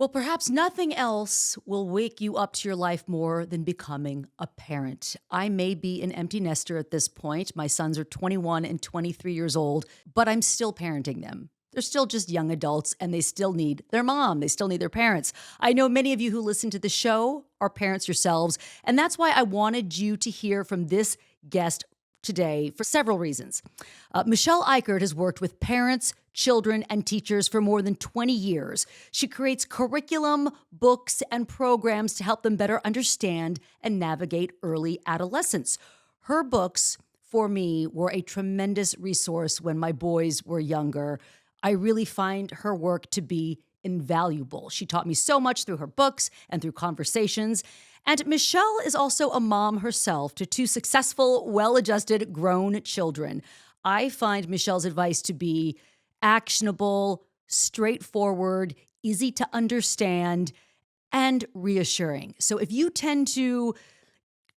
Well, perhaps nothing else will wake you up to your life more than becoming a parent. I may be an empty nester at this point. My sons are 21 and 23 years old, but I'm still parenting them. They're still just young adults and they still need their mom. They still need their parents. I know many of you who listen to the show are parents yourselves, and that's why I wanted you to hear from this guest today for several reasons. Michelle Icard has worked with parents, children, and teachers for more than 20 years. She creates curriculum, books, and programs to help them better understand and navigate early adolescence. Her books, for me, were a tremendous resource when my boys were younger. I really find her work to be invaluable. She taught me so much through her books and through conversations. And Michelle is also a mom herself to two successful, well-adjusted, grown children. I find Michelle's advice to be actionable, straightforward, easy to understand, and reassuring. So if you tend to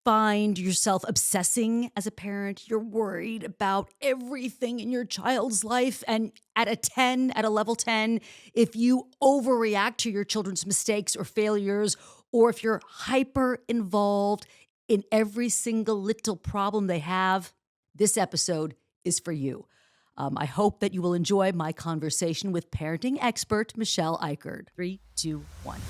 find yourself obsessing as a parent, you're worried about everything in your child's life, and at a level 10, if you overreact to your children's mistakes or failures, or if you're hyper involved in every single little problem they have, this episode is for you. I hope that you will enjoy my conversation with parenting expert Michelle Icard. 3, 2, 1.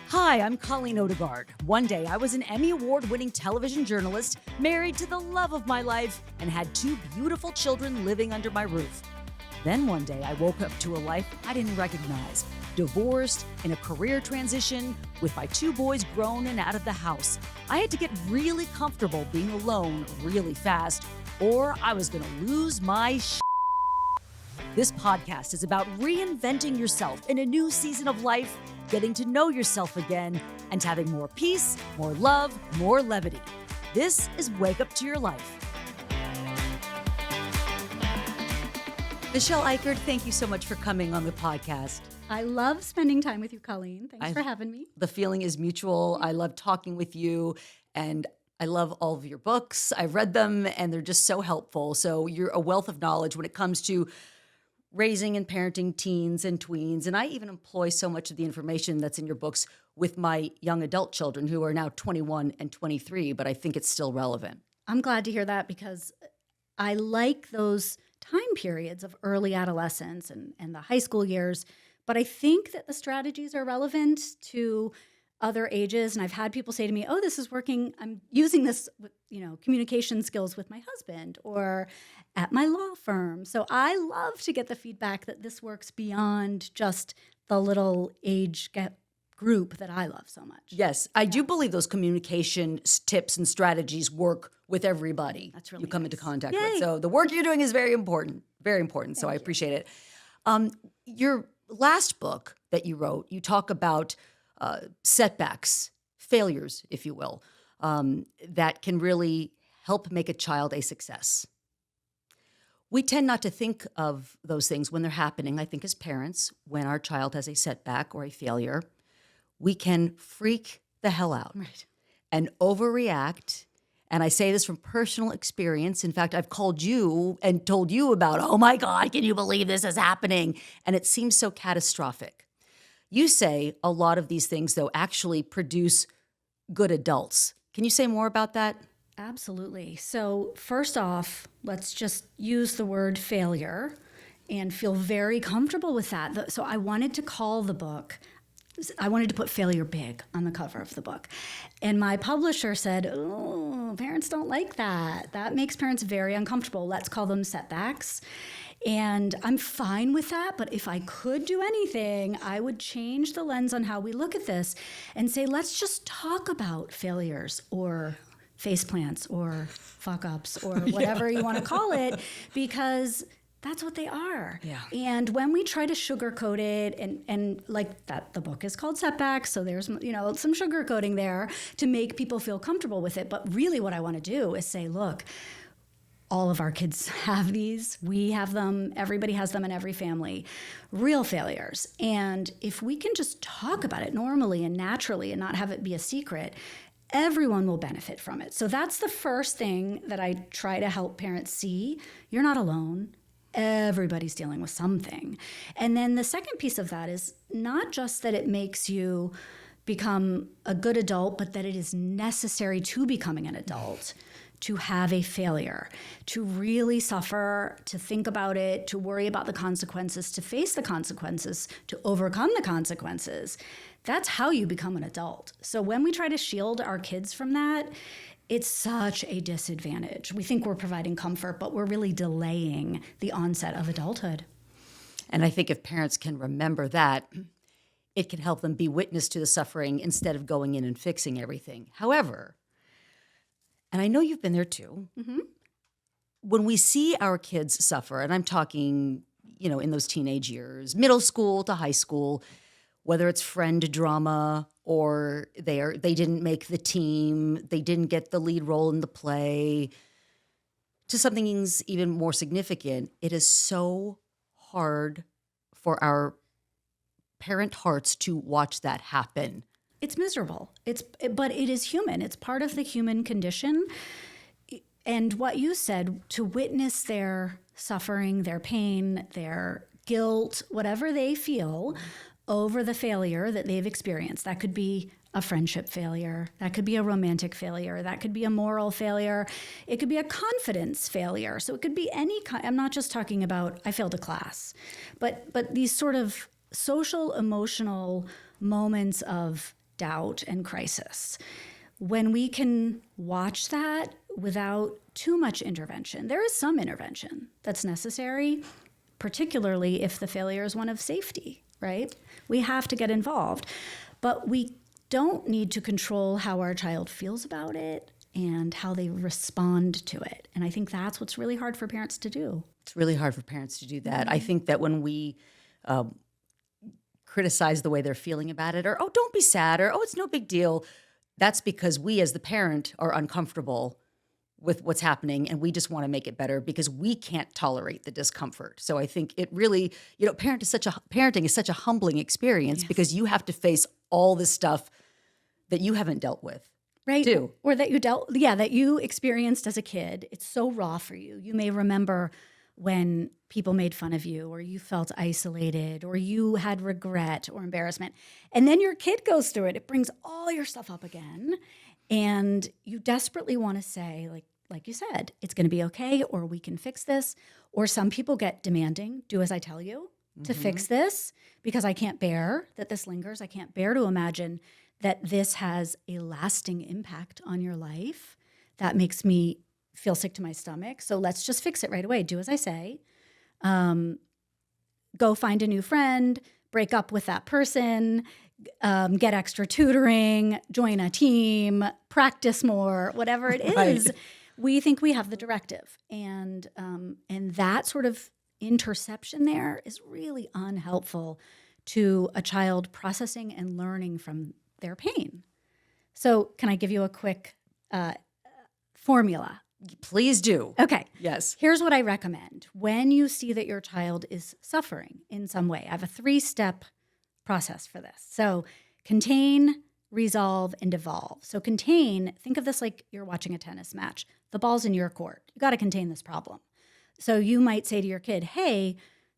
Hi, I'm Colleen Odegaard. One day, I was an Emmy Award-winning television journalist, married to the love of my life, and had two beautiful children living under my roof. Then one day, I woke up to a life I didn't recognize, divorced, in a career transition, with my two boys grown and out of the house. I had to get really comfortable being alone really fast, or I was going to lose my shit. This podcast is about reinventing yourself in a new season of life, getting to know yourself again, and having more peace, more love, more levity. This is Wake Up to Your Life. Michelle Icard, thank you so much for coming on the podcast. I love spending time with you, Colleen. Thanks for having me. The feeling is mutual. I love talking with you, and I love all of your books. I've read them, and they're just so helpful. So you're a wealth of knowledge when it comes to raising and parenting teens and tweens. And I even employ so much of the information that's in your books with my young adult children who are now 21 and 23, but I think it's still relevant. I'm glad to hear that because I like those time periods of early adolescence and the high school years, but I think that the strategies are relevant to other ages. And I've had people say to me, oh, this is working. I'm using this with, communication skills with my husband or at my law firm. So I love to get the feedback that this works beyond just the little age group that I love so much. Yes, I do believe those communication tips and strategies work with everybody That's really you come nice. into contact Yay. with. So the work you're doing is very important, very important. So I appreciate it. Your last book that you wrote, you talk about setbacks, failures, if you will, that can really help make a child a success. We tend not to think of those things when they're happening. I think as parents, when our child has a setback or a failure, we can freak the hell out and overreact. And I say this from personal experience. In fact, I've called you and told you about, oh my God, can you believe this is happening? And it seems so catastrophic. You say a lot of these things, though, actually produce good adults. Can you say more about that? Absolutely. So first off, let's just use the word failure and feel very comfortable with that. So I wanted to call the book, I wanted to put failure big on the cover of the book. And my publisher said, oh, parents don't like that. That makes parents very uncomfortable. Let's call them setbacks. And I'm fine with that, but if I could do anything, I would change the lens on how we look at this and say, let's just talk about failures or face plants or fuck-ups or whatever you want to call it, because that's what they are. Yeah. And when we try to sugarcoat it, and like that, the book is called Setbacks, so there's some sugarcoating there to make people feel comfortable with it. But really what I want to do is say, look, all of our kids have these. We have them. Everybody has them in every family. Real failures. And if we can just talk about it normally and naturally and not have it be a secret, everyone will benefit from it. So that's the first thing that I try to help parents see. You're not alone. Everybody's dealing with something. And then the second piece of that is not just that it makes you become a good adult, but that it is necessary to becoming an adult to have a failure, to really suffer, to think about it, to worry about the consequences, to face the consequences, to overcome the consequences. That's how you become an adult. So when we try to shield our kids from that, it's such a disadvantage. We think we're providing comfort, but we're really delaying the onset of adulthood. And I think if parents can remember that, it can help them be witness to the suffering instead of going in and fixing everything. However, and I know you've been there too, when we see our kids suffer, and I'm talking, in those teenage years, middle school to high school, whether it's friend drama or they didn't make the team, they didn't get the lead role in the play, to something even more significant, it is so hard for our parent hearts to watch that happen. It's miserable. But it is human. It's part of the human condition. And what you said, to witness their suffering, their pain, their guilt, whatever they feel over the failure that they've experienced. That could be a friendship failure. That could be a romantic failure. That could be a moral failure. It could be a confidence failure. So it could be any kind. I'm not just talking about I failed a class, but these sort of social, emotional moments of doubt and crisis. When we can watch that without too much intervention, there is some intervention that's necessary, particularly if the failure is one of safety, right? We have to get involved, but we don't need to control how our child feels about it and how they respond to it. And I think that's what's really hard for parents to do. It's really hard for parents to do that. I think that when we criticize the way they're feeling about it, or, oh, don't be sad, or, oh, it's no big deal, that's because we as the parent are uncomfortable with what's happening, and we just want to make it better because we can't tolerate the discomfort. So I think it really, parenting is such a humbling experience because you have to face all this stuff that you haven't dealt with. Right. Too. Or that you experienced as a kid. It's so raw for you. You may remember when people made fun of you, or you felt isolated, or you had regret or embarrassment. And then your kid goes through it. It brings all your stuff up again. And you desperately want to say, like you said, it's going to be okay, or we can fix this. Or some people get demanding, do as I tell you to fix this, because I can't bear that this lingers. I can't bear to imagine that this has a lasting impact on your life. That makes me feel sick to my stomach. So let's just fix it right away. Do as I say. Go find a new friend, break up with that person, get extra tutoring, join a team, practice more, whatever it is. Right. We think we have the directive. And that sort of interception there is really unhelpful to a child processing and learning from their pain. So can I give you a quick formula? Please do. Okay. Yes. Here's what I recommend. When you see that your child is suffering in some way, I have a 3-step process for this. So contain, resolve, and evolve. So contain, think of this like you're watching a tennis match. The ball's in your court. You got to contain this problem. So you might say to your kid, hey,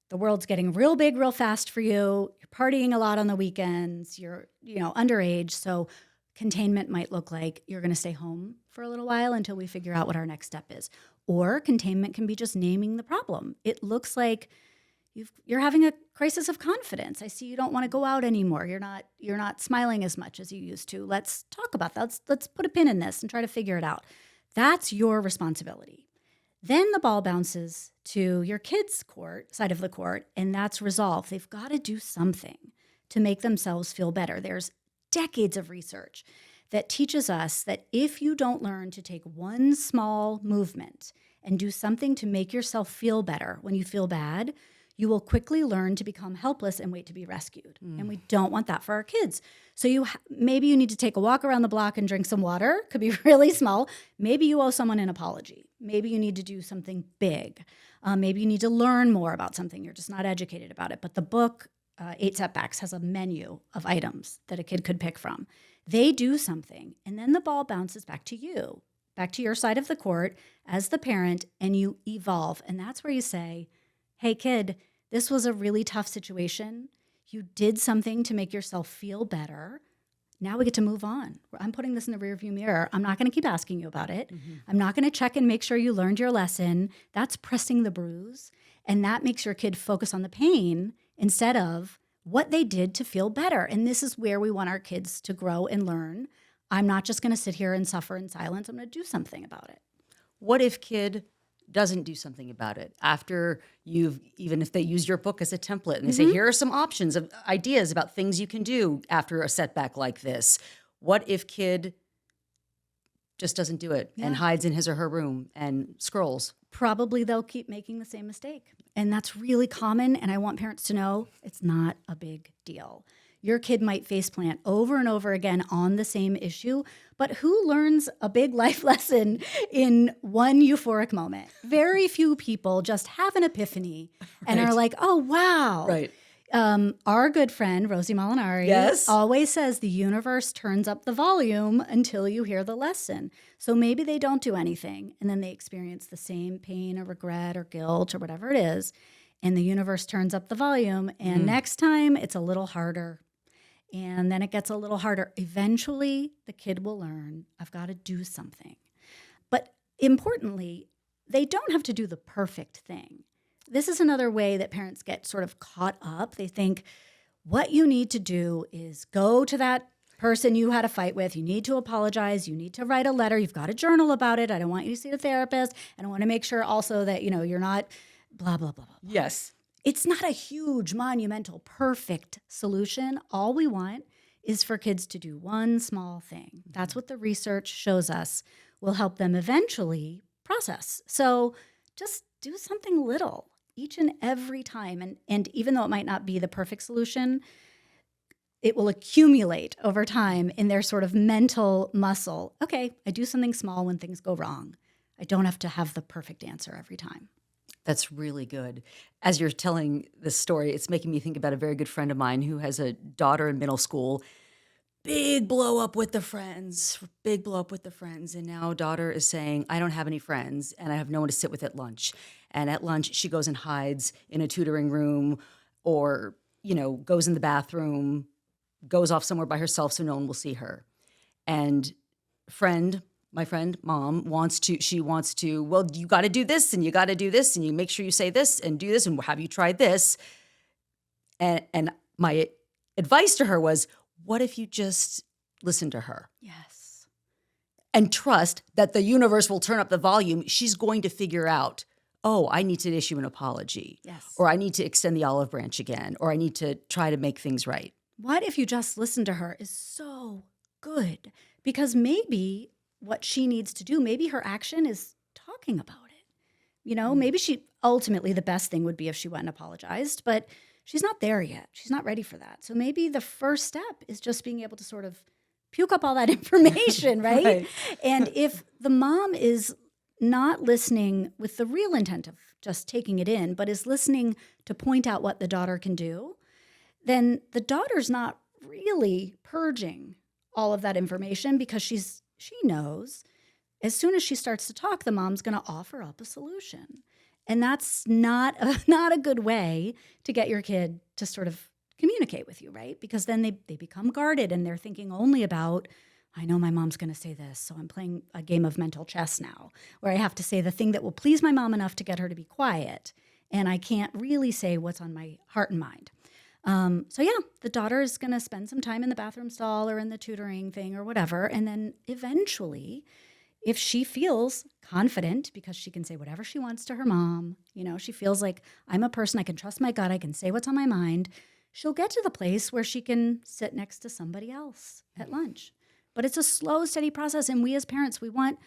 the world's getting real big real fast for you. You're partying a lot on the weekends. You're, underage. So containment might look like you're going to stay home for a little while until we figure out what our next step is. Or containment can be just naming the problem. It looks like you're having a crisis of confidence. I see you don't want to go out anymore. You're not smiling as much as you used to. Let's talk about that. Let's put a pin in this and try to figure it out. That's your responsibility. Then the ball bounces to your kid's side of the court, and that's resolve. They've got to do something to make themselves feel better. There's decades of research that teaches us that if you don't learn to take one small movement and do something to make yourself feel better when you feel bad, you will quickly learn to become helpless and wait to be rescued. And we don't want that for our kids. So maybe you need to take a walk around the block and drink some water. Could be really small. Maybe you owe someone an apology. Maybe you need to do something big. Maybe you need to learn more about something. You're just not educated about it. But the book, 8 Setbacks, has a menu of items that a kid could pick from. They do something, and then the ball bounces back to you, back to your side of the court as the parent, and you evolve. And that's where you say, hey, kid, this was a really tough situation. You did something to make yourself feel better. Now we get to move on. I'm putting this in the rearview mirror. I'm not going to keep asking you about it. I'm not going to check and make sure you learned your lesson. That's pressing the bruise. And that makes your kid focus on the pain instead of what they did to feel better. And this is where we want our kids to grow and learn. I'm not just going to sit here and suffer in silence. I'm going to do something about it. What if kid doesn't do something about it after even if they use your book as a template and they say, here are some options of ideas about things you can do after a setback like this. What if kid just doesn't do it and hides in his or her room and scrolls? Probably they'll keep making the same mistake. And that's really common. And I want parents to know it's not a big deal. Your kid might faceplant over and over again on the same issue, but who learns a big life lesson in one euphoric moment? Very few people just have an epiphany and are like, oh, wow. Right. Our good friend, Rosie Molinari, always says the universe turns up the volume until you hear the lesson. So maybe they don't do anything, and then they experience the same pain or regret or guilt or whatever it is, and the universe turns up the volume, and next time it's a little harder. And then it gets a little harder. Eventually, the kid will learn, I've got to do something. But importantly, they don't have to do the perfect thing. This is another way that parents get sort of caught up. They think what you need to do is go to that person you had a fight with. You need to apologize. You need to write a letter. You've got to journal about it. I don't want you to see a therapist. And I want to make sure also that, you're not blah, blah, blah, blah. Yes. It's not a huge, monumental, perfect solution. All we want is for kids to do one small thing. That's what the research shows us will help them eventually process. So just do something little each and every time. And even though it might not be the perfect solution, it will accumulate over time in their sort of mental muscle. Okay, I do something small when things go wrong. I don't have to have the perfect answer every time. That's really good. As you're telling this story, it's making me think about a very good friend of mine who has a daughter in middle school. Big blow up with the friends. And now daughter is saying, I don't have any friends and I have no one to sit with at lunch. And at lunch, she goes and hides in a tutoring room or, goes in the bathroom, goes off somewhere by herself so no one will see her. And my friend, mom, wants to, well, you got to do this and you got to do this and you make sure you say this and do this and have you tried this? And my advice to her was, what if you just listen to her? Yes. And trust that the universe will turn up the volume. She's going to figure out, oh, I need to issue an apology. Yes. Or I need to extend the olive branch again. Or I need to try to make things right. What if you just listen to her is so good? Because maybe what she needs to do, maybe her action is talking about it. Maybe ultimately the best thing would be if she went and apologized, but she's not there yet. She's not ready for that. So maybe the first step is just being able to sort of puke up all that information, right? Right. And if the mom is not listening with the real intent of just taking it in, but is listening to point out what the daughter can do, then the daughter's not really purging all of that information because she knows as soon as she starts to talk, the mom's going to offer up a solution. And that's not a good way to get your kid to sort of communicate with you, right? Because then they become guarded and they're thinking only about, I know my mom's going to say this, so I'm playing a game of mental chess now, where I have to say the thing that will please my mom enough to get her to be quiet, and I can't really say what's on my heart and mind. So the daughter is going to spend some time in the bathroom stall or in the tutoring thing or whatever, and then eventually, if she feels confident because she can say whatever she wants to her mom, she feels like I'm a person, I can trust my gut, I can say what's on my mind, she'll get to the place where she can sit next to somebody else at lunch. But it's a slow, steady process, and we as parents, we want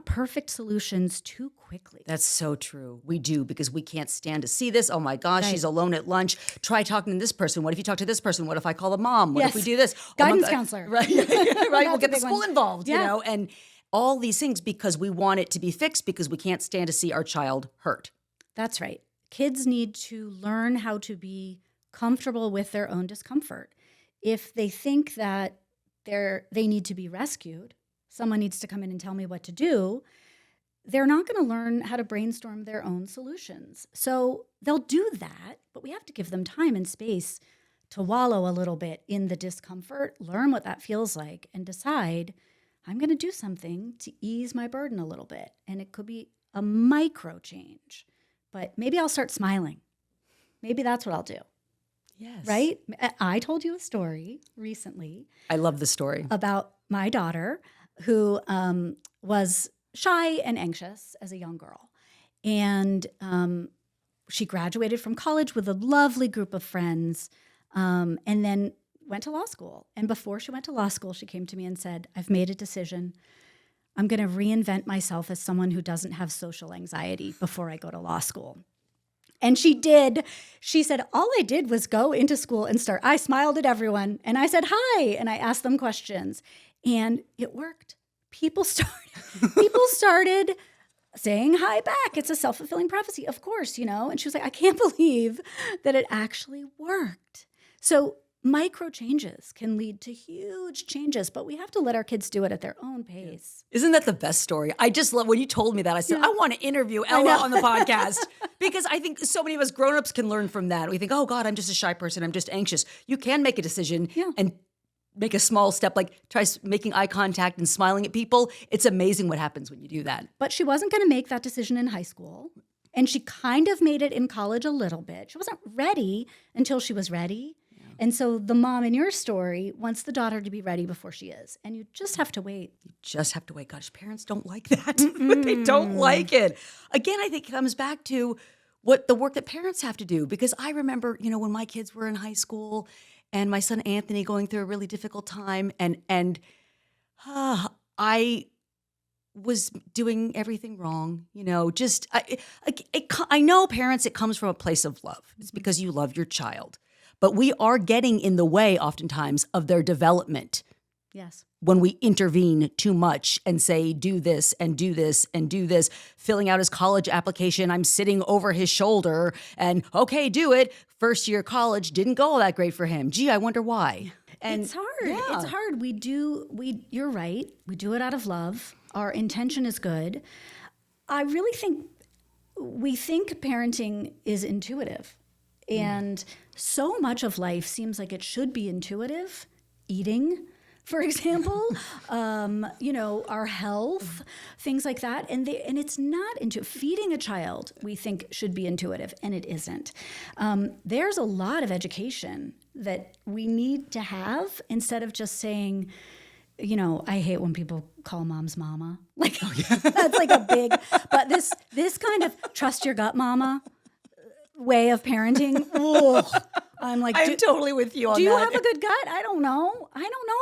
perfect solutions too quickly. That's so true. We do, because we can't stand to see this. Oh my gosh, Right. She's alone at lunch. Try talking to this person. What if you talk to this person? What if I call the mom? What Yes. if we do this? Guidance God. counselor. Right. Right. We'll a get the big school one. involved, Yeah. and all these things because we want it to be fixed because we can't stand to see our child hurt. That's right. Kids need to learn how to be comfortable with their own discomfort. If they think that they need to be rescued, someone needs to come in and tell me what to do, they're not going to learn how to brainstorm their own solutions. So they'll do that, but we have to give them time and space to wallow a little bit in the discomfort, learn what that feels like, and decide, I'm going to do something to ease my burden a little bit. And it could be a micro change, but maybe I'll start smiling. Maybe that's what I'll do. Yes. Right? I told you a story recently. I love the story. About my daughter who was shy and anxious as a young girl. And she graduated from college with a lovely group of friends, and then went to law school. And before she went to law school, she came to me and said, I've made a decision. I'm going to reinvent myself as someone who doesn't have social anxiety before I go to law school. And she did. She said, all I did was go into school and I smiled at everyone and I said, hi. And I asked them questions and it worked. People started saying hi back. It's a self-fulfilling prophecy, of course, And she was like, I can't believe that it actually worked. So micro changes can lead to huge changes, but we have to let our kids do it at their own pace. Isn't that the best story? I just love when you told me that. I said, I want to interview Ella on the podcast because I think so many of us grownups can learn from that. We think, oh God, I'm just a shy person. I'm just anxious. You can make a decision and make a small step, like try making eye contact and smiling at people. It's amazing what happens when you do that. But she wasn't going to make that decision in high school. And she kind of made it in college a little bit. She wasn't ready until she was ready. And so the mom in your story wants the daughter to be ready before she is. And you just have to wait. You just have to wait. Gosh, parents don't like that. They don't like it. Again, I think it comes back to what the work that parents have to do. Because I remember, when my kids were in high school and my son Anthony going through a really difficult time. And I was doing everything wrong. I know parents, it comes from a place of love. It's because you love your child. But we are getting in the way oftentimes of their development. Yes. When we intervene too much and say, do this and do this and do this, filling out his college application, I'm sitting over his shoulder and, okay, do it. First year college didn't go all that great for him. Gee, I wonder why. And it's hard. Yeah. It's hard. You're right. We do it out of love. Our intention is good. I really think we think parenting is intuitive. And so much of life seems like it should be intuitive. Eating, for example, our health, things like that. And it's not intuitive. Feeding a child, we think, should be intuitive, and it isn't. There's a lot of education that we need to have instead of just saying, I hate when people call moms mama. Like, that's like a big, but this kind of trust your gut mama way of parenting. I'm like, I'm totally with you on that. Do you have a good gut? I don't know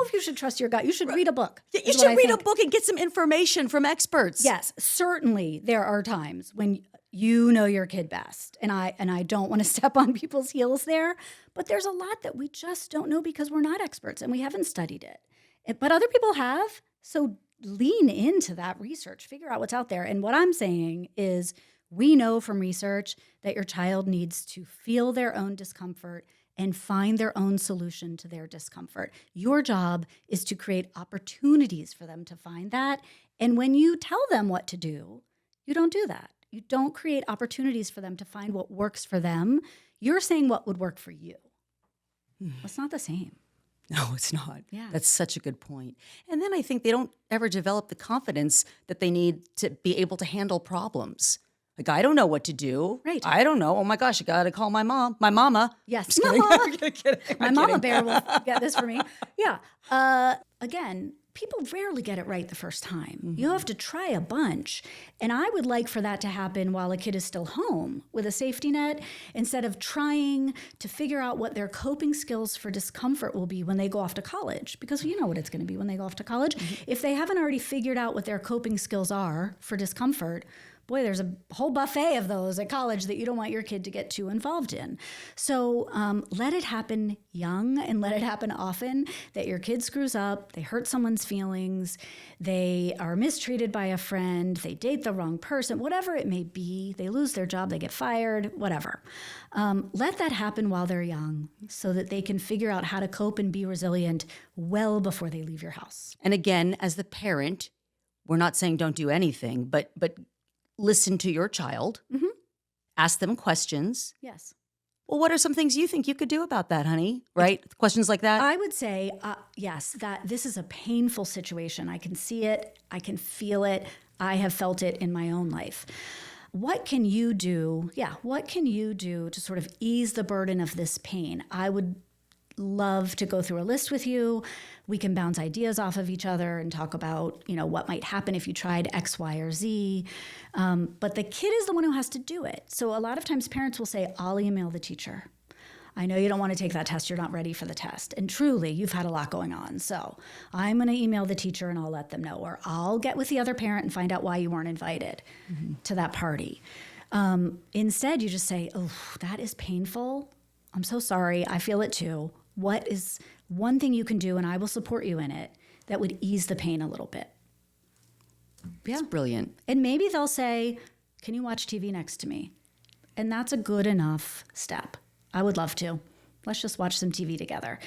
if you should trust your gut. You should read a book. Yeah, you should read a book and get some information from experts. Yes, certainly there are times when you know your kid best. And I don't want to step on people's heels there, but there's a lot that we just don't know because we're not experts and we haven't studied it. But other people have. So lean into that research, figure out what's out there. And what I'm saying is, we know from research that your child needs to feel their own discomfort and find their own solution to their discomfort. Your job is to create opportunities for them to find that. And when you tell them what to do, you don't do that. You don't create opportunities for them to find what works for them. You're saying what would work for you. It's not the same. No, it's not. Yeah. That's such a good point. And then I think they don't ever develop the confidence that they need to be able to handle problems. Like, I don't know what to do. Right. I don't know. Oh my gosh, I got to call my mama. Yes. Kidding. My mama bear will get this for me. Yeah. Again, people rarely get it right the first time. Mm-hmm. You have to try a bunch. And I would like for that to happen while a kid is still home with a safety net, instead of trying to figure out what their coping skills for discomfort will be when they go off to college. Because you know what it's going to be when they go off to college. Mm-hmm. If they haven't already figured out what their coping skills are for discomfort, boy, there's a whole buffet of those at college that you don't want your kid to get too involved in. So let it happen young and let it happen often, that your kid screws up, they hurt someone's feelings, they are mistreated by a friend, they date the wrong person, whatever it may be, they lose their job, they get fired, whatever. Let that happen while they're young so that they can figure out how to cope and be resilient well before they leave your house. And again, as the parent, we're not saying don't do anything, but listen to your child, ask them questions. Yes. Well, what are some things you think you could do about that, honey? Right? Questions like that? I would say, yes, that this is a painful situation. I can see it. I can feel it. I have felt it in my own life. What can you do? Yeah, what can you do to sort of ease the burden of this pain? I would love to go through a list with you. We can bounce ideas off of each other and talk about, what might happen if you tried X, Y, or Z. But the kid is the one who has to do it. So a lot of times parents will say, I'll email the teacher. I know you don't want to take that test. You're not ready for the test. And truly, you've had a lot going on. So I'm going to email the teacher and I'll let them know. Or I'll get with the other parent and find out why you weren't invited to that party. Instead, you just say, oh, that is painful. I'm so sorry. I feel it too. What is one thing you can do, and I will support you in it, that would ease the pain a little bit? Yeah. It's brilliant. And maybe they'll say, can you watch TV next to me? And that's a good enough step. I would love to. Let's just watch some TV together.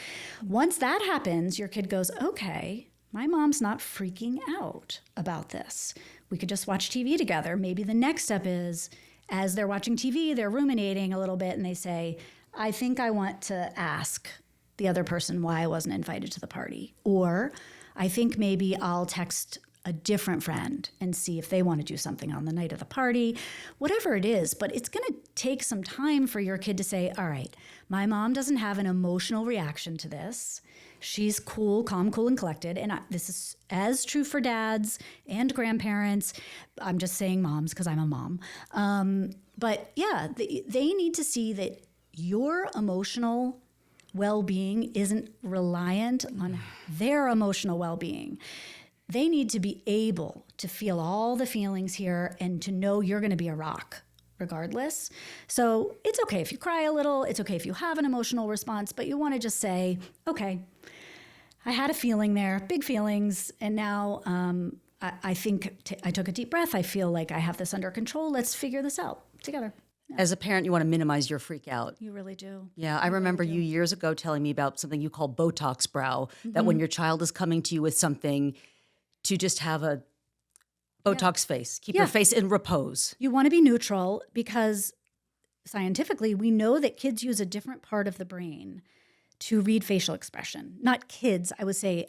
Once that happens, your kid goes, okay, my mom's not freaking out about this. We could just watch TV together. Maybe the next step is, as they're watching TV, they're ruminating a little bit and they say, I think I want to ask the other person why I wasn't invited to the party. Or I think maybe I'll text a different friend and see if they want to do something on the night of the party, whatever it is. But it's going to take some time for your kid to say, all right, my mom doesn't have an emotional reaction to this. She's cool, calm, cool, and collected. And this is as true for dads and grandparents. I'm just saying moms because I'm a mom. But yeah, they need to see that your emotional well-being isn't reliant on their emotional well-being. They need to be able to feel all the feelings here and to know you're going to be a rock regardless. So it's okay if you cry a little. It's okay if you have an emotional response, but you want to just say, okay, I had a feeling there, big feelings, and now I think I took a deep breath. I feel like I have this under control. Let's figure this out together. Yeah. As a parent, you want to minimize your freak out. You really do. Yeah, I remember you years ago telling me about something you call Botox Brow, that when your child is coming to you with something, to just have a Botox face. Keep your face in repose. You want to be neutral because scientifically, we know that kids use a different part of the brain to read facial expression. Not kids, I would say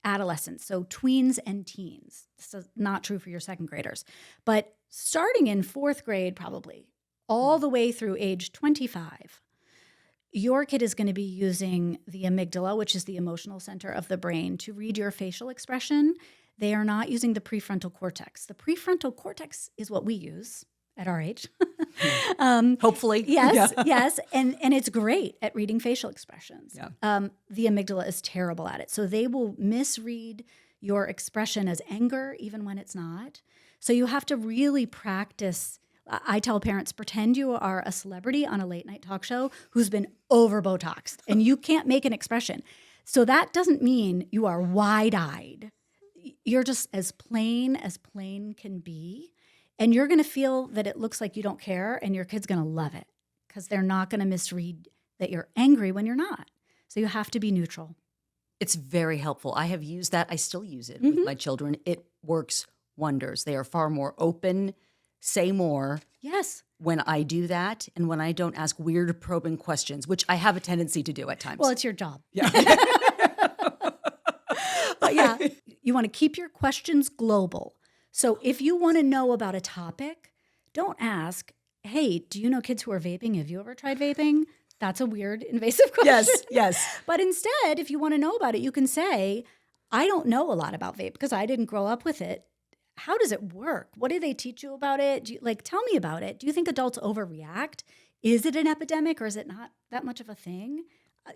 adolescents, so tweens and teens. This is not true for your second graders. But starting in fourth grade, probably, all the way through age 25, your kid is going to be using the amygdala, which is the emotional center of the brain, to read your facial expression. They are not using the prefrontal cortex. The prefrontal cortex is what we use at our age. Hopefully. Yes, yes. And it's great at reading facial expressions. Yeah. The amygdala is terrible at it. So they will misread your expression as anger, even when it's not. So you have to really practice. I tell parents, pretend you are a celebrity on a late night talk show who's been over Botoxed and you can't make an expression. So that doesn't mean you are wide-eyed. You're just as plain can be. And you're going to feel that it looks like you don't care, and your kid's going to love it because they're not going to misread that you're angry when you're not. So you have to be neutral. It's very helpful. I have used that. I still use it with my children. It works wonders. They are far more open, say more. Yes. When I do that and when I don't ask weird probing questions, which I have a tendency to do at times. Well, it's your job. Yeah. But yeah, you want to keep your questions global. So if you want to know about a topic, don't ask, hey, do you know kids who are vaping? Have you ever tried vaping? That's a weird, invasive question. Yes. But instead, if you want to know about it, you can say, I don't know a lot about vape because I didn't grow up with it. How does it work? What do they teach you about it? Tell me about it. Do you think adults overreact? Is it an epidemic or is it not that much of a thing?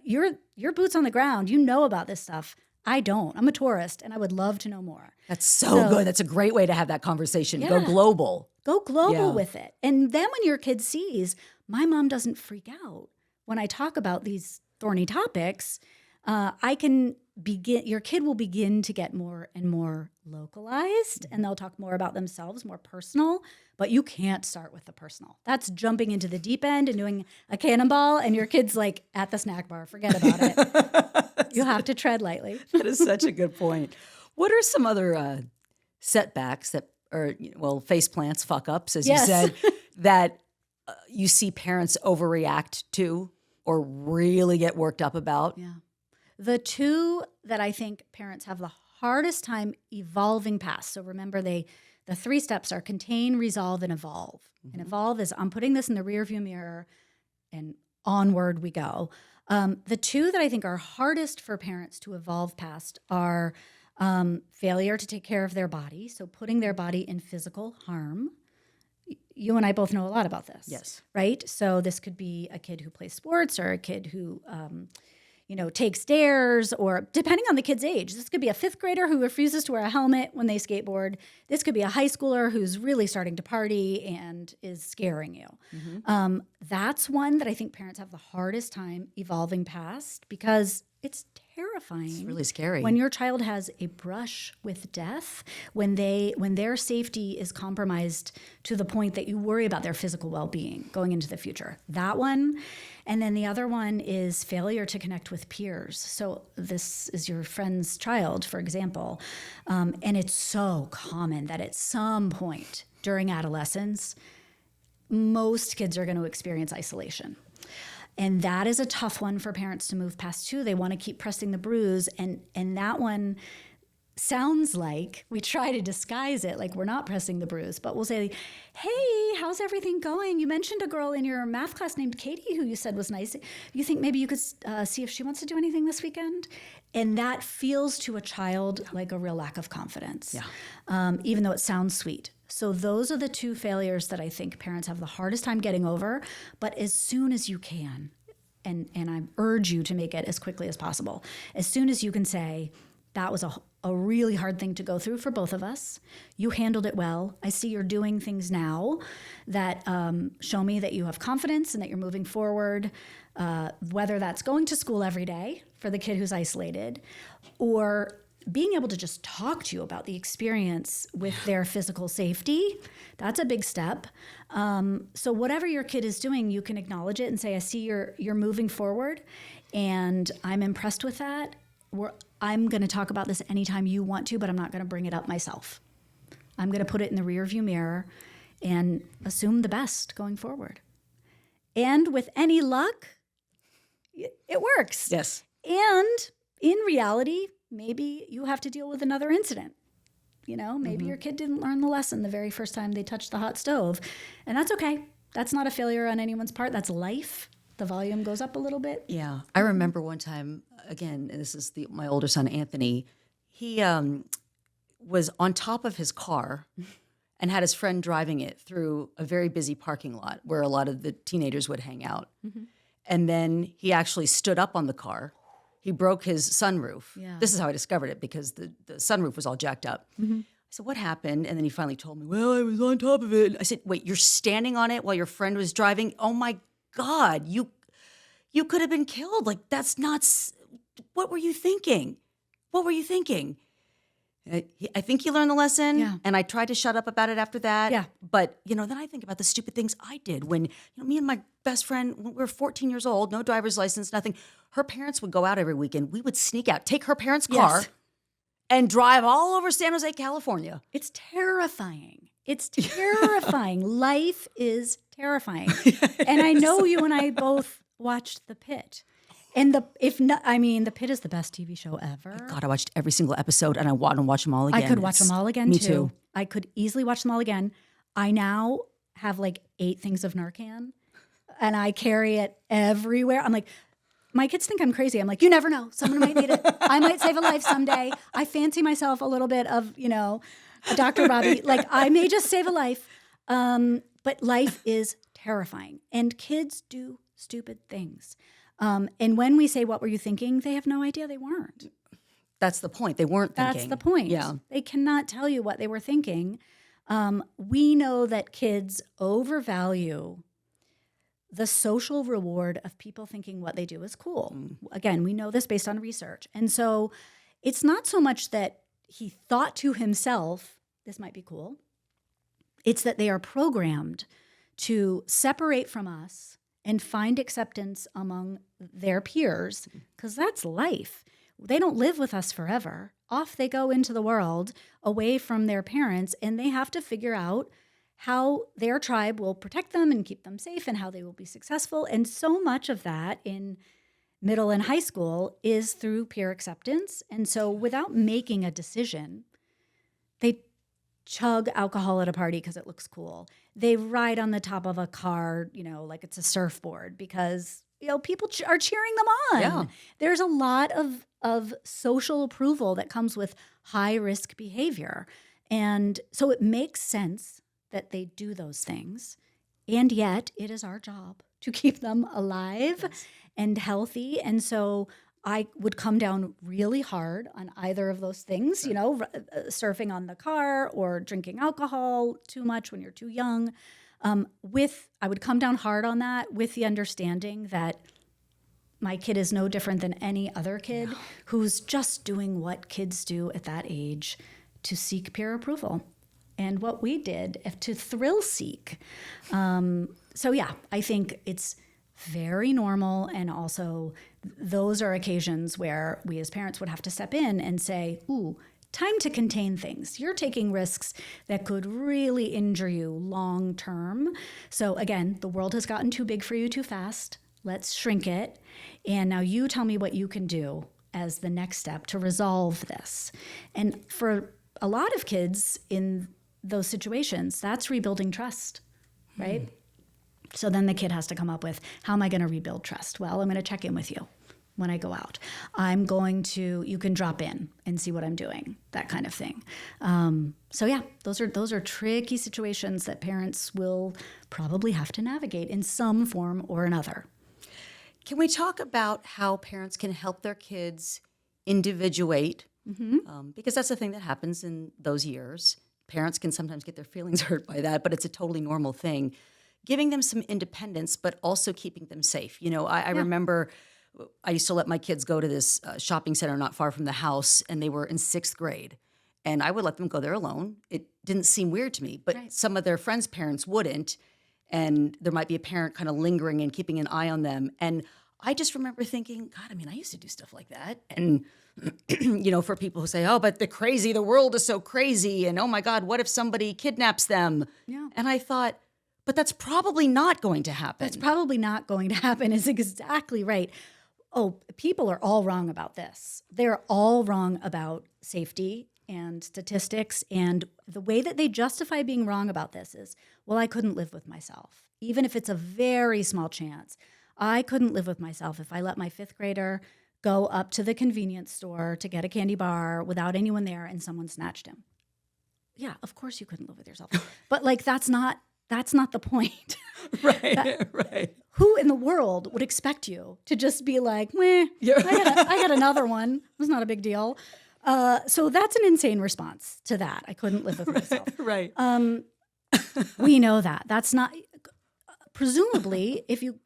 You're boots on the ground. You know about this stuff. I don't. I'm a tourist, and I would love to know more. That's so good. That's a great way to have that conversation. Yeah. Go global. Go global with it. And then when your kid sees, my mom doesn't freak out when I talk about these thorny topics, your kid will begin to get more and more localized, and they'll talk more about themselves, more personal. But you can't start with the personal. That's jumping into the deep end and doing a cannonball, and your kid's like at the snack bar. Forget about it. You have to tread lightly. That is such a good point. What are some other setbacks that or, face plants, fuck ups, as Yes. you said, that you see parents overreact to or really get worked up about? Yeah. The two that I think parents have the hardest time evolving past. So remember, the 3 steps are contain, resolve, and evolve. Mm-hmm. And evolve is I'm putting this in the rearview mirror and onward we go. The two that I think are hardest for parents to evolve past are failure to take care of their body. So putting their body in physical harm. You and I both know a lot about this. Yes. Right? So this could be a kid who plays sports or a kid who takes stairs, or depending on the kid's age. This could be a 5th grader who refuses to wear a helmet when they skateboard. This could be a high schooler who's really starting to party and is scaring you. Mm-hmm. That's one that I think parents have the hardest time evolving past because it's terrifying. It's really scary. When your child has a brush with death, when their safety is compromised to the point that you worry about their physical well-being going into the future. That one. And then the other one is failure to connect with peers. So this is your friend's child, for example. And it's so common that at some point during adolescence, most kids are going to experience isolation. And that is a tough one for parents to move past too. They want to keep pressing the bruise. And that one sounds like we try to disguise it, like we're not pressing the bruise, but we'll say, hey, how's everything going? You mentioned a girl in your math class named Katie who you said was nice. You think maybe you could see if she wants to do anything this weekend? And that feels to a child like a real lack of confidence, even though it sounds sweet. So those are the 2 failures that I think parents have the hardest time getting over. But as soon as you can, and I urge you to make it as quickly as possible, as soon as you can say, that was a really hard thing to go through for both of us. You handled it well. I see you're doing things now that show me that you have confidence and that you're moving forward, whether that's going to school every day for the kid who's isolated or being able to just talk to you about the experience with their physical safety. That's a big step. So whatever your kid is doing, you can acknowledge it and say, I see you're moving forward and I'm impressed with that. I'm going to talk about this anytime you want to, but I'm not going to bring it up myself. I'm going to put it in the rearview mirror and assume the best going forward. And with any luck, it works. Yes. And in reality, maybe you have to deal with another incident. Maybe your kid didn't learn the lesson the very first time they touched the hot stove. And that's okay. That's not a failure on anyone's part. That's life. The volume goes up a little bit. Yeah. I remember one time, again, and this is my older son, Anthony, he was on top of his car and had his friend driving it through a very busy parking lot where a lot of the teenagers would hang out. Mm-hmm. And then he actually stood up on the car. He broke his sunroof. Yeah. This is how I discovered it, because the sunroof was all jacked up. Mm-hmm. I said, what happened? And then he finally told me, well, I was on top of it. I said, wait, you're standing on it while your friend was driving? Oh my God, you could have been killed. Like, that's not, what were you thinking? What were you thinking? I think he learned the lesson, and I tried to shut up about it after that. Yeah. But, then I think about the stupid things I did when, me and my best friend, when we were 14 years old, no driver's license, nothing. Her parents would go out every weekend. We would sneak out, take her parents' car, and drive all over San Jose, California. It's terrifying. It's terrifying. Life is terrifying. And I know you and I both watched The Pit. And The Pit is the best TV show ever. God, I watched every single episode, and I want to watch them all again. I could watch them all again, me too. I could easily watch them all again. I now have like 8 things of Narcan, and I carry it everywhere. I'm like, my kids think I'm crazy. I'm like, you never know. Someone might need it. I might save a life someday. I fancy myself a little bit of, Dr. Robbie. Like, I may just save a life. But life is terrifying. And kids do stupid things. And when we say, what were you thinking? They have no idea they weren't. That's the point. They weren't thinking. That's the point. Yeah. They cannot tell you what they were thinking. We know that kids overvalue the social reward of people thinking what they do is cool. Again, we know this based on research. And so it's not so much that he thought to himself, this might be cool. It's that they are programmed to separate from us and find acceptance among their peers, because that's life. They don't live with us forever. off they go into the world away from their parents, and they have to figure out how their tribe will protect them and keep them safe and how they will be successful. And so much of that in middle and high school is through peer acceptance. And so without making a decision, they chug alcohol at a party because it looks cool. They ride on the top of a car, like it's a surfboard because, people are cheering them on. Yeah. There's a lot of social approval that comes with high risk behavior. And so it makes sense that they do those things. And yet it is our job to keep them alive and healthy. And so I would come down really hard on either of those things, surfing on the car or drinking alcohol too much when you're too young. I would come down hard on that with the understanding that my kid is no different than any other kid who's just doing what kids do at that age to seek peer approval. And what we did to thrill seek. I think it's very normal. And also those are occasions where we as parents would have to step in and say, ooh, time to contain things. You're taking risks that could really injure you long term. So again, the world has gotten too big for you too fast. Let's shrink it. And now you tell me what you can do as the next step to resolve this. And for a lot of kids in those situations, that's rebuilding trust, right? So then the kid has to come up with, how am I going to rebuild trust? Well, I'm going to check in with you when I go out. You can drop in and see what I'm doing, that kind of thing. Those are tricky situations that parents will probably have to navigate in some form or another. Can we talk about how parents can help their kids individuate? Because that's the thing that happens in those years. Parents can sometimes get their feelings hurt by that, but it's a totally normal thing. Giving them some independence, but also keeping them safe. I remember I used to let my kids go to this shopping center not far from the house, and they were in 6th grade. And I would let them go there alone. It didn't seem weird to me, but some of their friends' parents wouldn't. And there might be a parent kind of lingering and keeping an eye on them. And I just remember thinking, God, I used to do stuff like that. And, for people who say, oh, but the world is so crazy. And oh my God, what if somebody kidnaps them? Yeah. And I thought, but that's probably not going to happen. That's probably not going to happen is exactly right. Oh, people are all wrong about this. They're all wrong about safety and statistics. And the way that they justify being wrong about this is, well, I couldn't live with myself. Even if it's a very small chance, I couldn't live with myself if I let my 5th grader go up to the convenience store to get a candy bar without anyone there and someone snatched him. Yeah, of course you couldn't live with yourself. But that's not the point. Right. Who in the world would expect you to just be like, meh, I got another one. It was not a big deal. So that's an insane response to that. I couldn't live with myself. Right. We know that. That's not, presumably, if you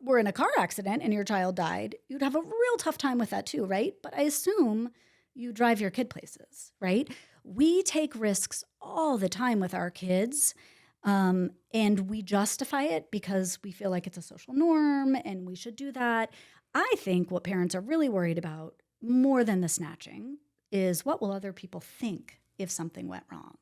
were in a car accident and your child died, you'd have a real tough time with that too, right? But I assume you drive your kid places, right? We take risks all the time with our kids. And we justify it because we feel like it's a social norm and we should do that. I think what parents are really worried about more than the snatching is what will other people think if something went wrong.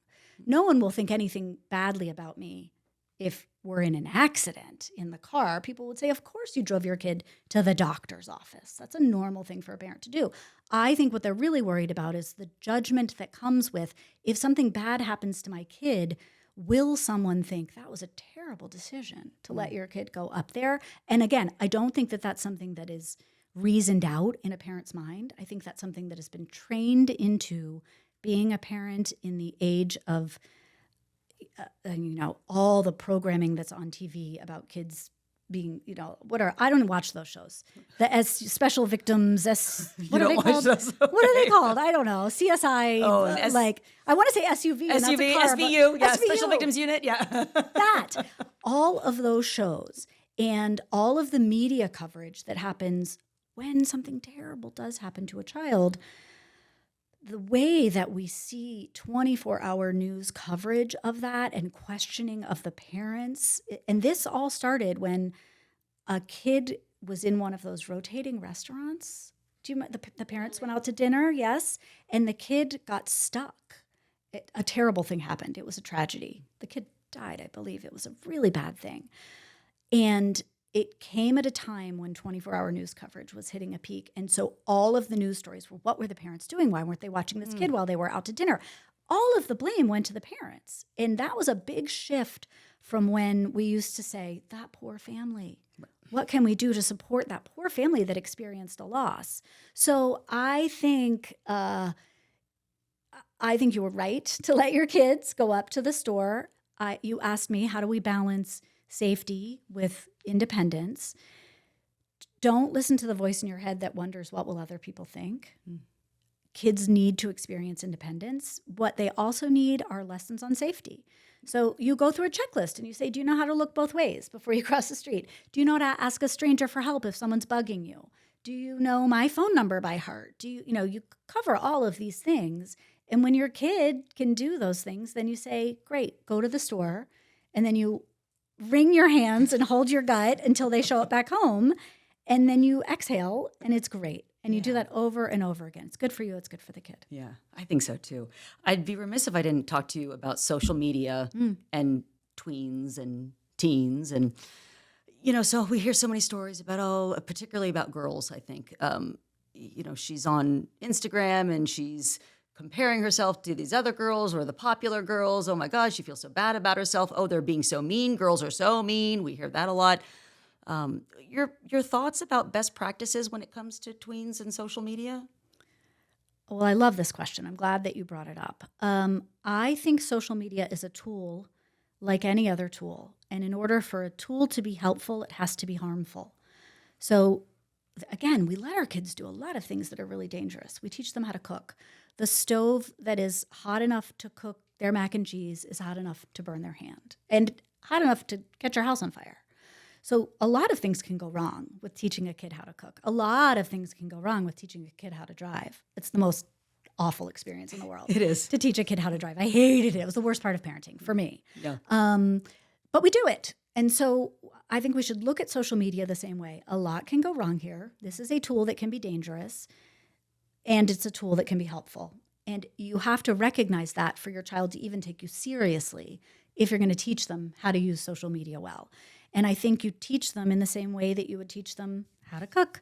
No one will think anything badly about me if we're in an accident in the car. People would say, of course you drove your kid to the doctor's office. That's a normal thing for a parent to do. I think what they're really worried about is the judgment that comes with, if something bad happens to my kid, will someone think that was a terrible decision to let your kid go up there? And again, I don't think that that's something that is reasoned out in a parent's mind. I think that's something that has been trained into being a parent in the age of, all the programming that's on TV about kids being, I don't watch those shows. The special victims, what are they called? Those? What are they called? I don't know. CSI. Oh, I want to say SUV. And that's a car, SVU, SVU. Special Victims Unit, yeah. That, all of those shows and all of the media coverage that happens when something terrible does happen to a child, the way that we see 24-hour news coverage of that and questioning of the parents, and this all started when a kid was in one of those rotating restaurants The parents went out to dinner, yes, and the kid got stuck. A terrible thing happened. It was a tragedy. The kid died, I believe. It was a really bad thing. And it came at a time when 24-hour news coverage was hitting a peak. And so all of the news stories were, what were the parents doing? Why weren't they watching this kid while they were out to dinner? All of the blame went to the parents. And that was a big shift from when we used to say, that poor family. What can we do to support that poor family that experienced a loss? So I think you were right to let your kids go up to the store. You asked me, how do we balance safety with independence? Don't listen to the voice in your head that wonders, what will other people think? Kids need to experience independence. What they also need are lessons on safety. So you go through a checklist and you say, do you know how to look both ways before you cross the street? Do you know how to ask a stranger for help if someone's bugging you? Do you know my phone number by heart? You cover all of these things. And when your kid can do those things, then you say, great, go to the store. And then you wring your hands and hold your gut until they show up back home. And then you exhale and it's great. And you do that over and over again. It's good for you. It's good for the kid. Yeah, I think so too. I'd be remiss if I didn't talk to you about social media and tweens and teens. And, so we hear so many stories about, particularly about girls, I think. She's on Instagram and she's comparing herself to these other girls or the popular girls. Oh my gosh, she feels so bad about herself. Oh, they're being so mean. Girls are so mean. We hear that a lot. Your thoughts about best practices when it comes to tweens and social media? Well, I love this question. I'm glad that you brought it up. I think social media is a tool like any other tool. And in order for a tool to be helpful, it has to be harmful. So again, we let our kids do a lot of things that are really dangerous. We teach them how to cook. The stove that is hot enough to cook their mac and cheese is hot enough to burn their hand and hot enough to catch your house on fire. So a lot of things can go wrong with teaching a kid how to cook. A lot of things can go wrong with teaching a kid how to drive. It's the most awful experience in the world. It is. To teach a kid how to drive. I hated it. It was the worst part of parenting for me. Yeah. But we do it. And so I think we should look at social media the same way. A lot can go wrong here. This is a tool that can be dangerous, and it's a tool that can be helpful. And you have to recognize that for your child to even take you seriously if you're going to teach them how to use social media well. And I think you teach them in the same way that you would teach them how to cook.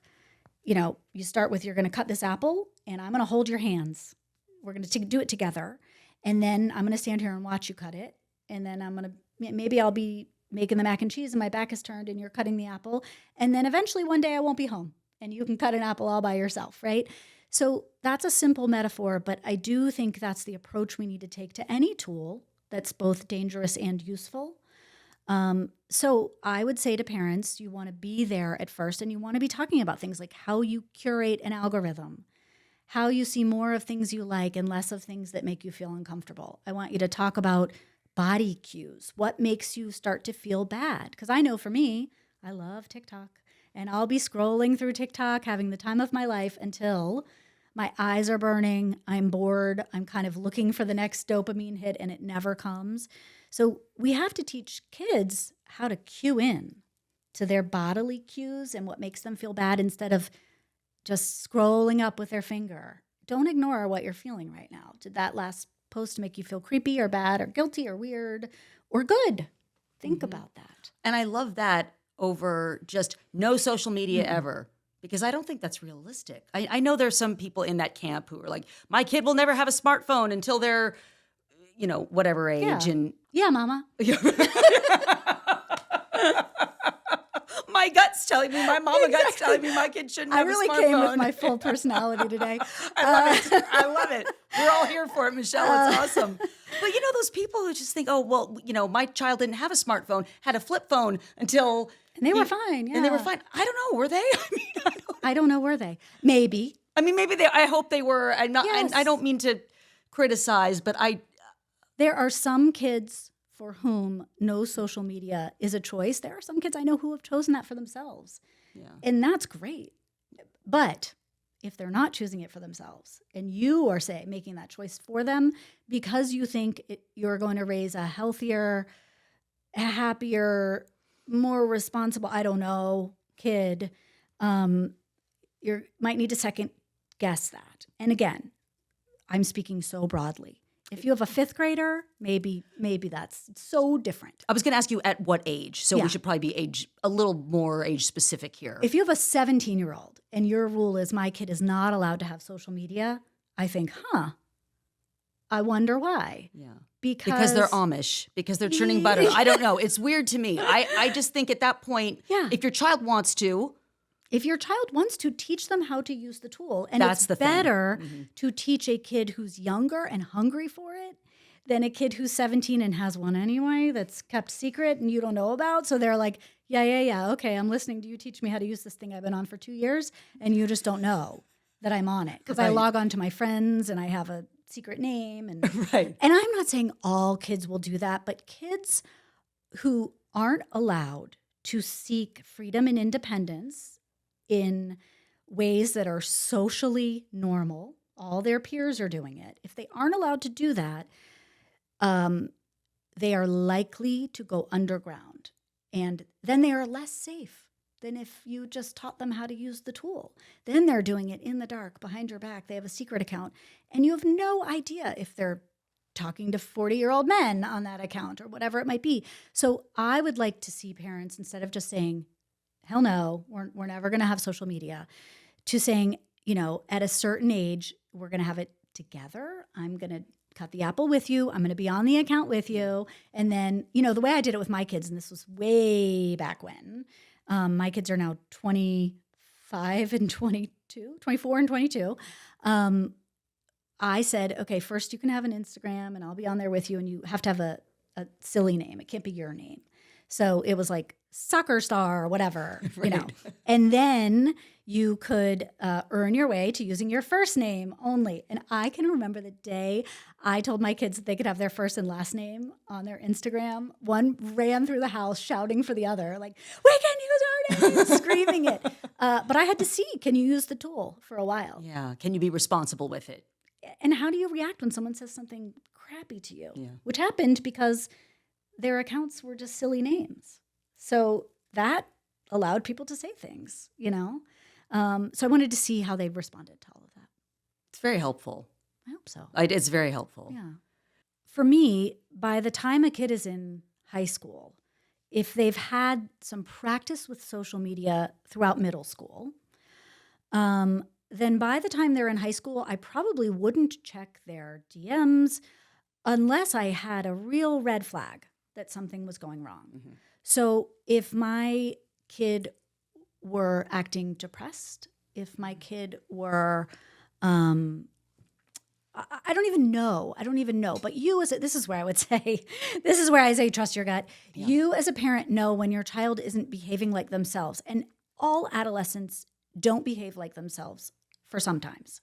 You start with, you're going to cut this apple, and I'm going to hold your hands. We're going to do it together. And then I'm going to stand here and watch you cut it. And then maybe I'll be making the mac and cheese and my back is turned and you're cutting the apple. And then eventually one day I won't be home and you can cut an apple all by yourself, right? So that's a simple metaphor, but I do think that's the approach we need to take to any tool that's both dangerous and useful. So I would say to parents, you want to be there at first and you want to be talking about things like how you curate an algorithm, how you see more of things you like and less of things that make you feel uncomfortable. I want you to talk about body cues. What makes you start to feel bad? Because I know for me, I love TikTok. And I'll be scrolling through TikTok, having the time of my life until my eyes are burning, I'm bored, I'm kind of looking for the next dopamine hit, and it never comes. So we have to teach kids how to cue in to their bodily cues and what makes them feel bad instead of just scrolling up with their finger. Don't ignore what you're feeling right now. Did that last post make you feel creepy or bad or guilty or weird or good? Think about that. And I love that over just no social media ever, because I don't think that's realistic. I know there's some people in that camp who are like, my kid will never have a smartphone until they're, whatever age. Yeah. And Yeah, mama. My gut's telling me, my mama gut's telling me my kid shouldn't have a smartphone. I really came with my full personality today. I love it. I love it. We're all here for it, Michelle. It's awesome. But those people who just think, oh, well, my child didn't have a smartphone, had a flip phone until... And they were fine, yeah. And they were fine. I don't know. Were they? I don't know, were they? Maybe. Maybe they... I hope they were. Yes. And I don't mean to criticize, but There are some kids for whom no social media is a choice. There are some kids I know who have chosen that for themselves. Yeah. And that's great. But if they're not choosing it for themselves and you are, making that choice for them because you think you're going to raise a healthier, a happier, more responsible, kid, you might need to second guess that. And again, I'm speaking so broadly. If you have a fifth grader, maybe that's so different. I was going to ask you at what age. So we should probably be a little more age specific here. If you have a 17-year-old and your rule is my kid is not allowed to have social media, I think, I wonder why. Yeah. Because they're Amish, because they're churning butter. I don't know. It's weird to me. I just think at that point, if your child wants to. If your child wants to, teach them how to use the tool. And that's it's better to teach a kid who's younger and hungry for it than a kid who's 17 and has one anyway that's kept secret and you don't know about. So they're like, yeah, okay, I'm listening to you teach me how to use this thing I've been on for 2 years, and you just don't know that I'm on it. Because I log on to my friends and I have a secret name. And and I'm not saying all kids will do that, but kids who aren't allowed to seek freedom and independence in ways that are socially normal, all their peers are doing it. If they aren't allowed to do that, they are likely to go underground. And then they are less safe than if you just taught them how to use the tool. Then they're doing it in the dark, behind your back. They have a secret account. And you have no idea if they're talking to 40-year-old men on that account or whatever it might be. So I would like to see parents, instead of just saying, hell no, we're never going to have social media, to saying, at a certain age, we're going to have it together. I'm going to cut the apple with you. I'm going to be on the account with you. And then, the way I did it with my kids, and this was way back when, my kids are now 25 and 22, 24 and 22. I said, okay, first you can have an Instagram and I'll be on there with you, and you have to have a silly name. It can't be your name. So it was like soccer star or whatever, and then you could earn your way to using your first name only. And I can remember the day I told my kids that they could have their first and last name on their Instagram. One ran through the house shouting for the other, like, we can use our name, screaming it. But I had to see, can you use the tool for a while? Yeah. Can you be responsible with it? And how do you react when someone says something crappy to you? Yeah. Which happened because their accounts were just silly names. So that allowed people to say things, So I wanted to see how they responded to all of that. It's very helpful. I hope so. It's very helpful. Yeah. For me, by the time a kid is in high school, if they've had some practice with social media throughout middle school, then by the time they're in high school, I probably wouldn't check their DMs unless I had a real red flag that something was going wrong. Mm-hmm. So if my kid were acting depressed, if my kid were, I don't even know. But this is where I say trust your gut. Yeah. You as a parent know when your child isn't behaving like themselves. And all adolescents don't behave like themselves for sometimes.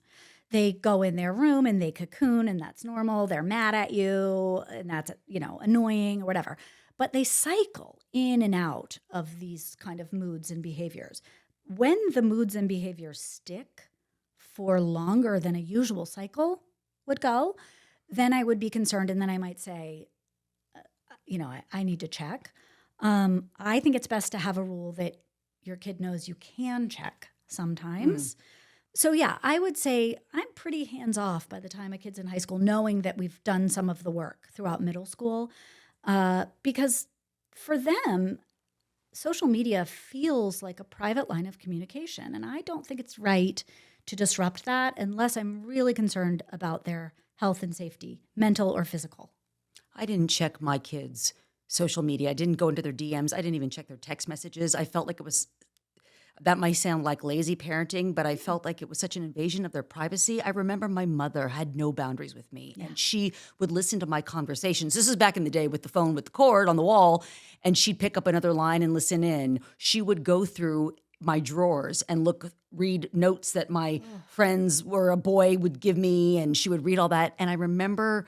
They go in their room and they cocoon, and that's normal. They're mad at you, and that's, annoying or whatever. But they cycle in and out of these kind of moods and behaviors. When the moods and behaviors stick for longer than a usual cycle would go, then I would be concerned, and then I might say, I need to check. I think it's best to have a rule that your kid knows you can check sometimes. So yeah, I would say I'm pretty hands-off by the time a kid's in high school, knowing that we've done some of the work throughout middle school, because for them, social media feels like a private line of communication, and I don't think it's right to disrupt that unless I'm really concerned about their health and safety, mental or physical. I didn't check my kids' social media. I didn't go into their DMs. I didn't even check their text messages. I felt like it was... That might sound like lazy parenting, but I felt like it was such an invasion of their privacy. I remember my mother had no boundaries with me, and she would listen to my conversations. This is back in the day with the phone with the cord on the wall, and she'd pick up another line and listen in. She would go through my drawers and read notes that my friends or a boy would give me, and she would read all that. And I remember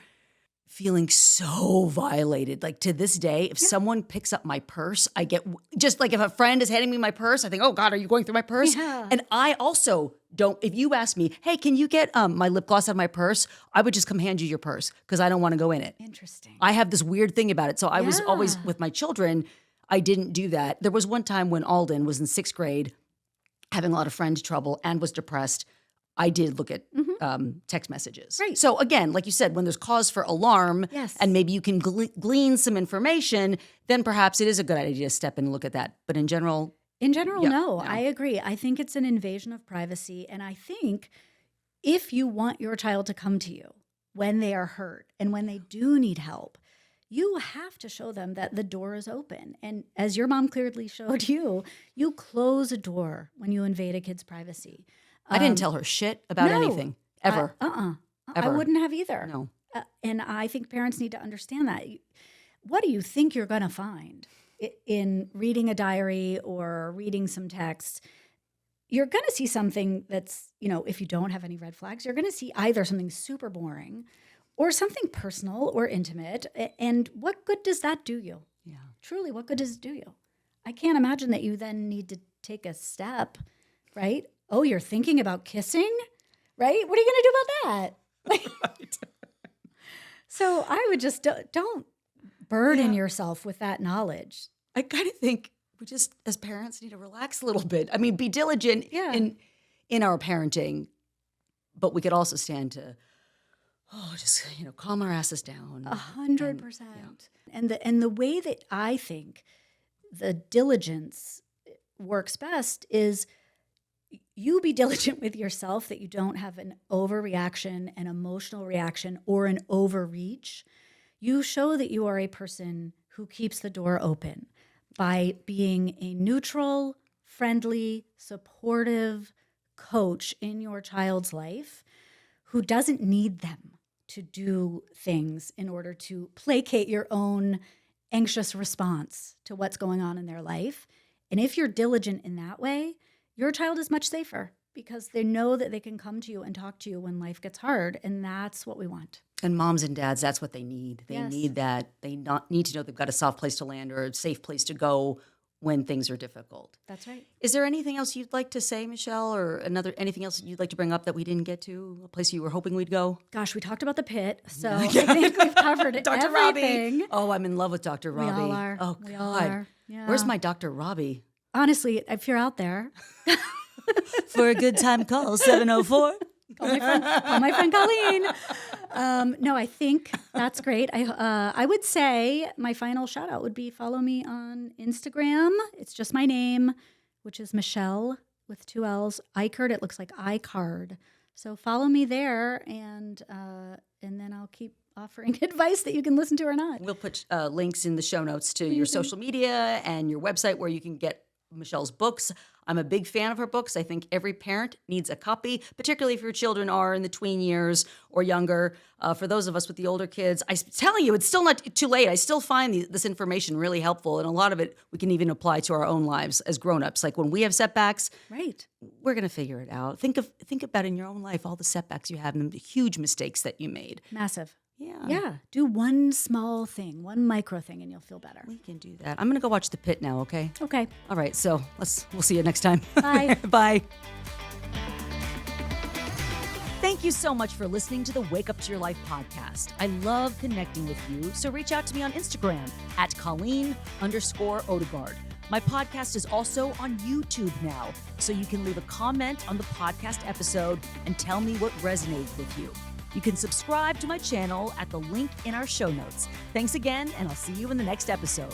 feeling so violated. Like to this day, if someone picks up my purse, I get just like if a friend is handing me my purse, I think, oh God, are you going through my purse? Yeah. And I also don't, if you ask me, hey, can you get my lip gloss out of my purse? I would just come hand you your purse because I don't want to go in it. Interesting. I have this weird thing about it. So I was always with my children, I didn't do that. There was one time when Alden was in 6th grade having a lot of friend trouble and was depressed, I did look at text messages. Right. So again, like you said, when there's cause for alarm Yes. and maybe you can glean some information, then perhaps it is a good idea to step in and look at that. But in general, No, I agree. I think it's an invasion of privacy. And I think if you want your child to come to you when they are hurt and when they do need help, you have to show them that the door is open. And as your mom clearly showed you, you close a door when you invade a kid's privacy. I didn't tell her shit about anything, ever. I Ever. wouldn't have either. No. And I think parents need to understand that. What do you think you're going to find in reading a diary or reading some texts? You're going to see something that's, if you don't have any red flags, you're going to see either something super boring or something personal or intimate. And what good does that do you? Yeah. Truly, what good does it do you? I can't imagine that you then need to take a step, right? Oh, you're thinking about kissing, right? What are you going to do about that? Right. So I would just don't burden yourself with that knowledge. I kind of think we just, as parents, need to relax a little bit. I mean, be diligent in our parenting, but we could also stand to, just calm our asses down. 100%. And the way that I think the diligence works best is you be diligent with yourself, that you don't have an overreaction, an emotional reaction, or an overreach. You show that you are a person who keeps the door open by being a neutral, friendly, supportive coach in your child's life who doesn't need them to do things in order to placate your own anxious response to what's going on in their life. And if you're diligent in that way, your child is much safer because they know that they can come to you and talk to you when life gets hard. And that's what we want. And moms and dads, that's what they need. They Yes. need that. They need to know they've got a soft place to land or a safe place to go when things are difficult. That's right. Is there anything else you'd like to say, Michelle, or anything else you'd like to bring up that we didn't get to? A place you were hoping we'd go? Gosh, we talked about the pit, so I think we've covered Dr. everything. Robbie. Oh, I'm in love with Dr. We Robbie. all are. Oh, We God. all are. Yeah. Where's my Dr. Robbie? Honestly, if you're out there, For a good time, call 704. call my friend Colleen. No, I think that's great. I would say my final shout out would be follow me on Instagram. It's just my name, which is Michelle with 2 L's. Icard. It looks like Icard. So follow me there, and then I'll keep offering advice that you can listen to or not. We'll put links in the show notes to your social media and your website where you can get Michelle's books. I'm a big fan of her books. I think every parent needs a copy, particularly if your children are in the tween years or younger. For those of us with the older kids, I'm telling you, it's still not too late. I still find this information really helpful, and a lot of it we can even apply to our own lives as grown-ups. Like when we have setbacks, Right. we're going to figure it out. Think about in your own life all the setbacks you have and the huge mistakes that you made. Massive. Yeah. Yeah. Do one small thing, one micro thing, and you'll feel better. We can do that. I'm going to go watch The Pit now, okay? Okay. All right, so we'll see you next time. Bye. Bye. Thank you so much for listening to the Wake Up to Your Life podcast. I love connecting with you, so reach out to me on Instagram at Colleen_Odegaard. My podcast is also on YouTube now, so you can leave a comment on the podcast episode and tell me what resonated with you. You can subscribe to my channel at the link in our show notes. Thanks again, and I'll see you in the next episode.